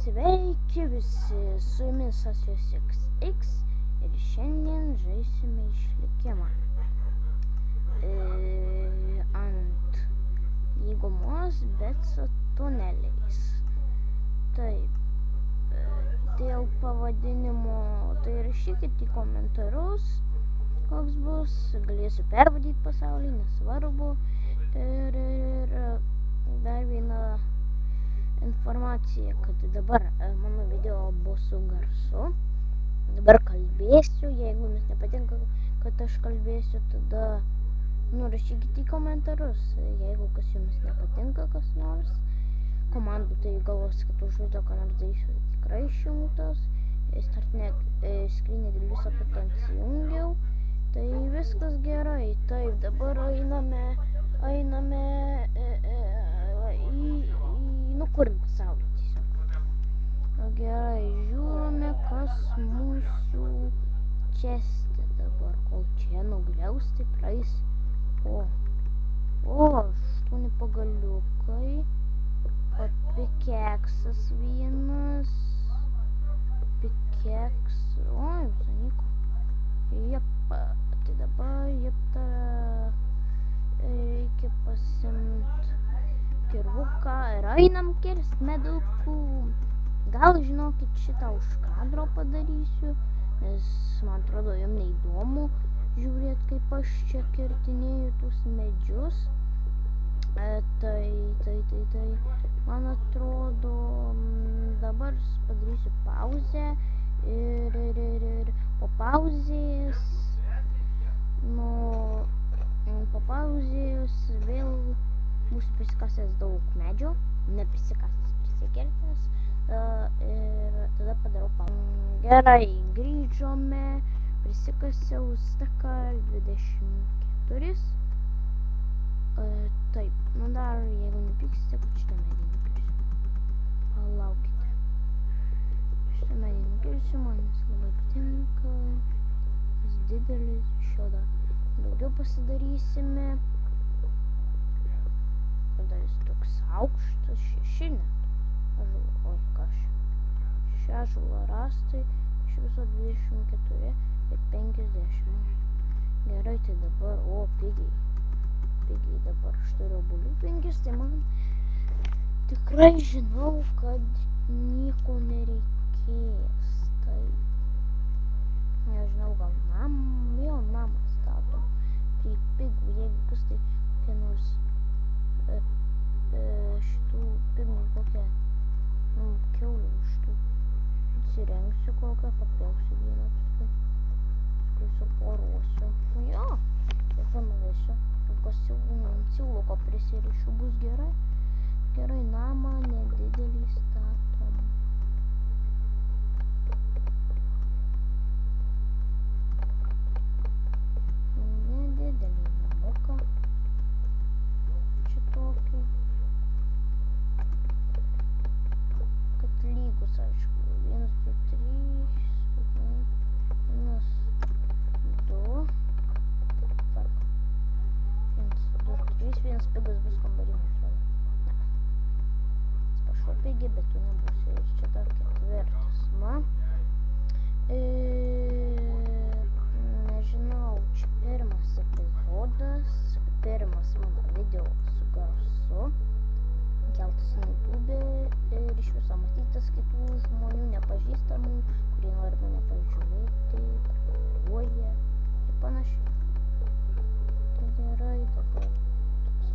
Sveiki visi, su jumis Asijos XX ir šiandien žaisime išlikimą ant lygumos, bet su tuneliais. Taip, dėl pavadinimo, tai rašykite į komentarus, koks bus, galėsiu pervadyti pasaulį, nesvarbu. Ir dar viena informacija, kad dabar mano video bus su garsu. Dabar kalbėsiu, jeigu jums nepatinka, kad aš kalbėsiu, tada rašykite į komentarus. Jeigu kas jums nepatinka, kas nors komandų, tai galvos, kad už video ką nors darysiu, tikrai išjungtos. Startinė skrinė dėl viso kad atsijungiau. Tai viskas gerai. Taip, dabar einame nukurim pasaulį tiesiog. Gerai, žiūrime, kas mūsų česte dabar, kol čia nugriaus, tai praeis. O, 8 pagaliukai, pikeksas vienas, oi, sanyko. Jepa, tai dabar reikia pasimt kirvuką ir einam kirst medukų. Gal žinokit, šitą už kadro padarysiu, nes man atrodo jums neįdomu žiūrėt, kaip aš čia kirtinėju tuos medžius. Tai man atrodo dabar padarysiu pauzę ir po pauzės vėl būsiu prisikasęs daug medžio, neprisikasęs, prisikirtęs, ir tada padarau pauzę. Gerai, grįžome, prisikasiau staką 24. Taip, dar jeigu nepyksite, kad šitą medį nukirsiu. Palaukite. Šitą medį nukirsiu, man jis labai patinka. Jis didelis, šio dar daugiau pasidarysime. Tada jis toks aukštas, 6 net. Oi, kas čia. 6 ąžuolo rąstai, iš viso 24 ir 50. Gerai, tai dabar, pigiai dabar aš turiu obuolių 5, tai man tikrai žinau, kad nieko nereikės. Tai nežinau, gal namą statom. Tai pigų, jeigu kas tai kokia nors šitų pigų kokią kiaulių šitų atsirengsiu kokią, papilsiu vieną paskui suporuosiu. Jo, ir panuvesiu. Siūluko prisirišiu, bus gerai. Gerai, namą nedidelį statom. Nedidelį namuką. Šitokį. Kad lygus, aišku. 1, 2, 3. 1, 2. Vienas pigas bus kambarį, man atrodo. Atsiprašau, pigi, bet tu nebūsi. Ir čia dar 4. Nežinau, čia pirmas epizodas, pirmas mano video su garsu, keltas į YouTube ir iš viso matytas kitų žmonių nepažįstamų, kurie nori mane pažiūrėti, prenumeruoja ir panašiai. Tai gerai dabar.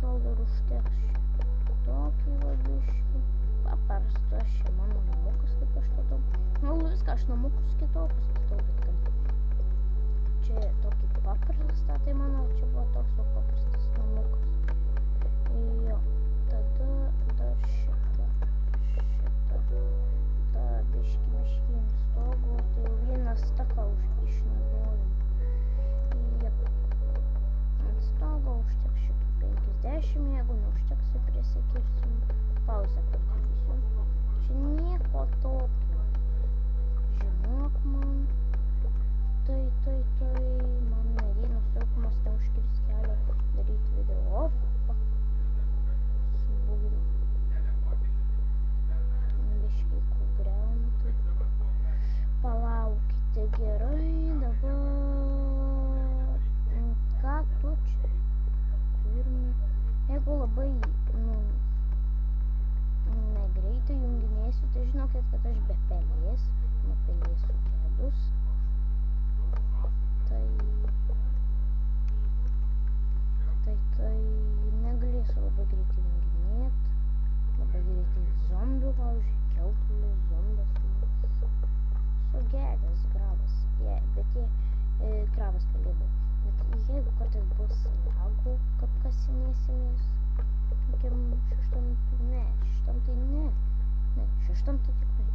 Gal dar užteks tokį vabiškį. Paprastas čia mano namukas, kaip aš statau. Viską, aš namukus kitokius statau, bet kad čia tokį paprastą, tai mano čia buvo toks paprastas namukas. Jo, tada dar šitą. Ta biškį ant stogo, tai jau vieną staką išnaudojom. Jep. Ant stogo užteks šitų 50, jeigu neužteks, tai prisikirsim, pauzę padarysiu. Čia nieko tokio. Žinok man, tai man medienos trūkumas neužkirs kelio daryti video. Subūriu. šeštam tai tikrai.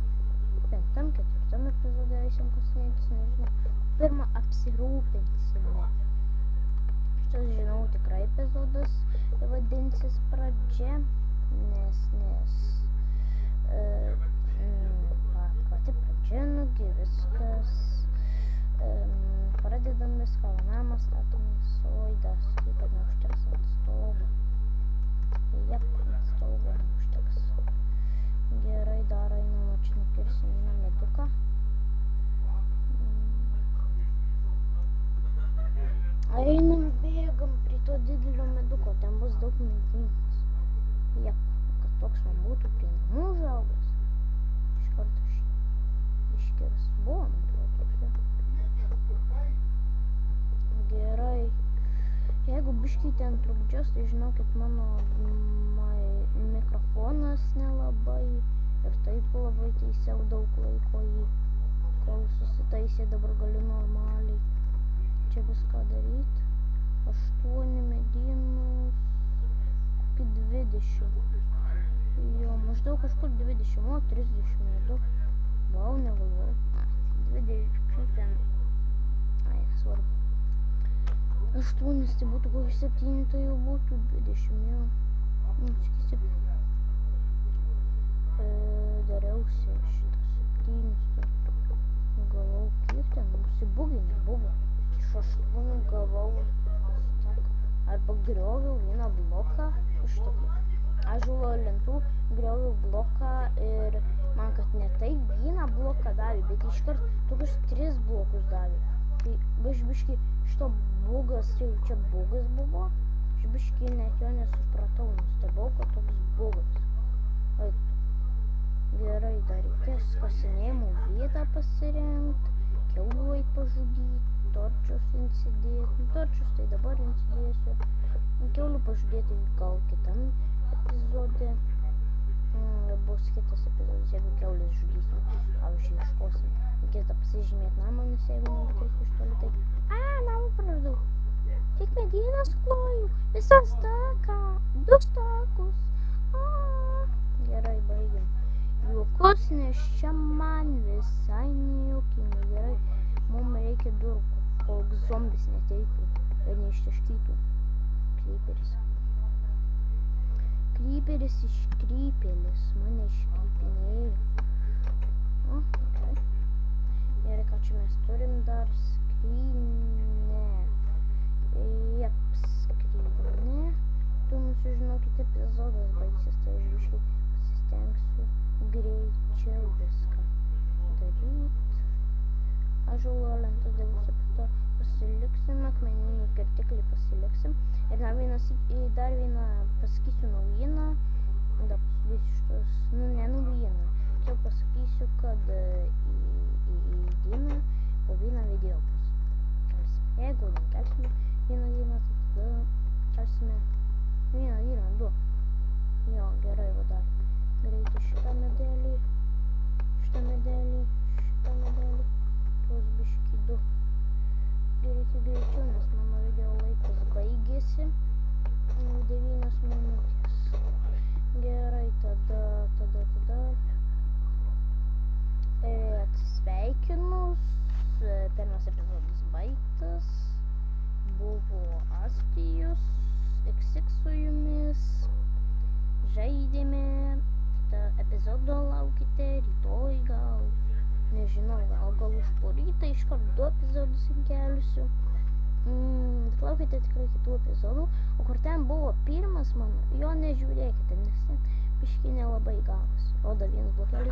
Penktam, ketvirtam epizode eisim kasinėtis, nežinau. Pirma apsirūpinsime. Šitas, žinau, tikrai epizodas vadinsis pradžia, nes pati pradžia, nugi viskas, pradedam viską, namą statomės, soidas, taip pat neužteks ant stogo. Jep, ant stogo neužteks. Gerai, dar einam, čia nukirsim vieną meduką. Einam, bėgam prie to didelio meduko, ten bus daug medienos. Jep, kad toks man būtų prie namų užaugęs. Iš karto iškirs. Buvo, man atrodo, toks. Gerai. Jeigu biškai ten trukdžios, tai žinokit, mano mikrofonas nelabai ir taip labai teisiau daug laiko jį, kol susitaisė, dabar galiu normaliai čia viską daryti. 8 medynus, kokį 20. Jo, maždaug kažkur 20, o 30 medu. Vau, negalvau. 20 ten. Ai, svarbu. 8, tai būtų kokį 7, tai jau būtų 20, jo. Sakysim, dariausi šitą 7, gavau kiek ten, nusibuginę buvo. Iš 8 gavau arba grioviau vieną bloką iš tokių ąžuolo lentų, grioviau bloką ir man kad ne taip vieną bloką davė, bet iškart tokius 3 blokus davė. Tai biški šito bugas, jau čia bugas buvo, aš biški net jo nesupratau, nustebau, kad toks bugas. Gerai, dar reikės kasinėjimų vietą pasirinkti, kiaulių eit pažudyti, torčius insidėti. Torčius tai dabar insidėsiu. Kiaulių pažudėti gal kitam epizode. Bus kitas epizodas, jeigu kiaulės žudysim. Pavyzdžiui, ieškosim. Reikės dar pasižymėti namą, nes jeigu nebūtėsiu iš toli, tai... namą praradau. Tik medienos klojau. Visą staką. 2 stakus. Gerai, baigiam. Juokus, nes čia man visai nejuokinga. Gerai, mums reikia durkų, kol zombis neteitų ir neištaškytų. Kryperis iškrypėlis, mane iškrypinėjo. Okay. Gerai, ką čia mes turim dar? Skrynę. Jep, skrynę. Tu sužinokite, epizodas baigsis, tai aš biškai pasistengsiu greičiau viską daryti. Ąžuolo lentą dėl viso pito pasiliksim, akmeninį kirtiklį pasiliksim. Ir dar vieną pasakysiu naujieną. Dar pasidėsiu šitos, ne naujieną. Čia pasakysiu, kad į dieną po vieną video bus. Kelsime. Jeigu nekelsime vieną dieną, tai tada kelsime vieną dieną, 2. Jo, gerai, va dar. Greitai šitą medelį, tuos biškį 2. Greičiau, nes mano video laikas baigėsi. 9 minutės. Gerai, tada. Atsisveikinus. Pirmas epizodas baigtas. Buvo Astijus. XX su jumis. Žaidėme. Kitą epizodą laukite. Rytoj gal. Nežinau, gal už porytą iškart 2 epizodus įkelsiu. Laukite tikrai kitų epizodų. O kur ten buvo pirmas mano, jo nežiūrėkite, nes ten biškį nelabai gavosi. O dar vienas blokelis